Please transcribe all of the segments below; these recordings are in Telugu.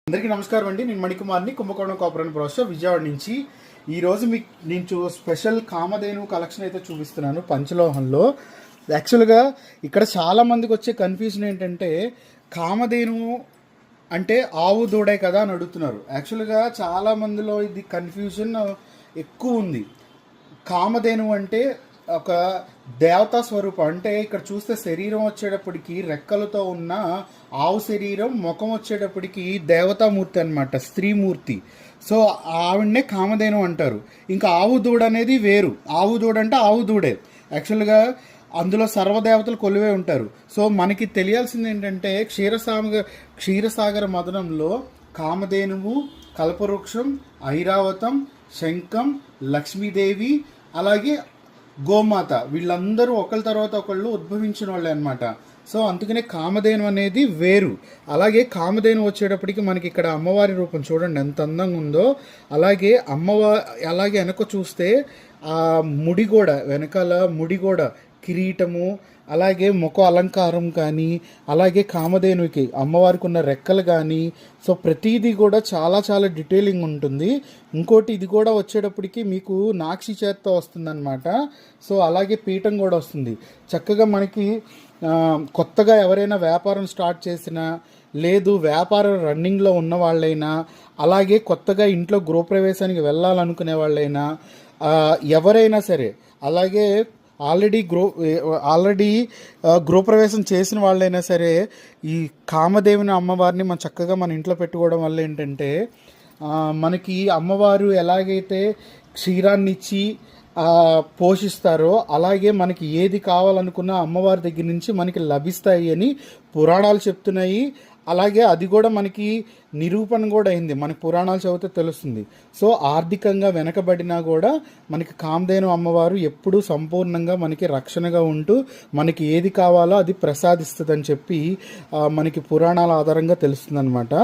అందరికీ నమస్కారం అండి. నేను మణికుమార్ని, కుంభకోణం కాపరేటివ్ ప్రాసెస్ విజయవాడ నుంచి. ఈరోజు మీకు నేను స్పెషల్ కామధేను కలెక్షన్ అయితే చూపిస్తున్నాను పంచలోహంలో. యాక్చువల్గా ఇక్కడ చాలామందికి వచ్చే కన్ఫ్యూజన్ ఏంటంటే కామధేను అంటే ఆవు దూడే కదా అని అడుగుతున్నారు. యాక్చువల్గా చాలామందిలో ఇది కన్ఫ్యూజన్ ఎక్కువ ఉంది. కామధేను అంటే ఒక దేవతా స్వరూపం. అంటే ఇక్కడ చూస్తే శరీరం వచ్చేటప్పటికి రెక్కలతో ఉన్న ఆవు శరీరం, ముఖం వచ్చేటప్పటికి దేవతామూర్తి అనమాట, స్త్రీమూర్తి. సో ఆవిడనే కామధేను అంటారు. ఇంకా ఆవు దూడ అనేది వేరు. ఆవు దూడ అంటే ఆవు దూడే. యాక్చువల్గా అందులో సర్వదేవతలు కొలువే ఉంటారు. సో మనకి తెలియాల్సింది ఏంటంటే క్షీరసాగర మదనంలో కామధేనువు, కల్పవృక్షం, ఐరావతం, శంఖం, లక్ష్మీదేవి, అలాగే గోమాత, వీళ్ళందరూ ఒకళ్ళ తర్వాత ఒకళ్ళు ఉద్భవించిన వాళ్ళే అనమాట. సో అందుకనే కామధేను అనేది వేరు. అలాగే కామధేను వచ్చేటప్పటికి మనకి ఇక్కడ అమ్మవారి రూపం చూడండి ఎంత అందంగా ఉందో. అలాగే అలాగే వెనక చూస్తే ఆ ముడి కూడా, వెనకాల ముడి కూడా, కిరీటము, అలాగే ముఖ అలంకారం కానీ, అలాగే కామధేనుకి అమ్మవారికి ఉన్న రెక్కలు కానీ, సో ప్రతిదీ కూడా చాలా చాలా డీటెయిలింగ్ ఉంటుంది. ఇంకోటి ఇది కూడా వచ్చేటప్పటికి మీకు నాక్షి చేత్తో వస్తుందన్నమాట. సో అలాగే పీఠం కూడా వస్తుంది. చక్కగా మనకి కొత్తగా ఎవరైనా వ్యాపారం స్టార్ట్ చేసినా, లేదు వ్యాపారం రన్నింగ్లో ఉన్న వాళ్ళైనా, అలాగే కొత్తగా ఇంట్లో గృహప్రవేశానికి వెళ్ళాలనుకునే వాళ్ళైనా, ఎవరైనా సరే, అలాగే ఆల్రెడీ గృహప్రవేశం చేసిన వాళ్ళైనా సరే ఈ కామదేవుని అమ్మవారిని మనం చక్కగా మన ఇంట్లో పెట్టుకోవడం వల్ల ఏంటంటే మనకి అమ్మవారు ఎలాగైతే క్షీరాన్ని ఇచ్చి పోషిస్తారో అలాగే మనకి ఏది కావాలనుకున్న అమ్మవారి దగ్గర నుంచి మనకి లభిస్తాయి అని పురాణాలు చెప్తున్నాయి. అలాగే అది కూడా మనకి నిరూపణ కూడా అయింది. మనకి పురాణాలు చదివితే తెలుస్తుంది. సో ఆర్థికంగా వెనకబడినా కూడా మనకి కామధేను అమ్మవారు ఎప్పుడూ సంపూర్ణంగా మనకి రక్షణగా ఉంటూ మనకి ఏది కావాలో అది ప్రసాదిస్తుందని చెప్పి మనకి పురాణాల ఆధారంగా తెలుస్తుంది అనమాట.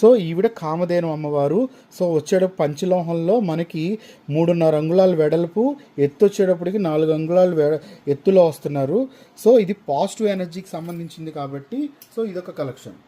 సో ఈవిడ కామధేను అమ్మవారు. సో వచ్చేటప్పుడు పంచలోహంలో మనకి 3.5 అంగుళాల వెడల్పు, ఎత్తు వచ్చేటప్పటికి 4 అంగుళాలు ఎత్తులో వస్తున్నారు. సో ఇది పాజిటివ్ ఎనర్జీకి సంబంధించింది కాబట్టి సో ఇదొక కలెక్షన్.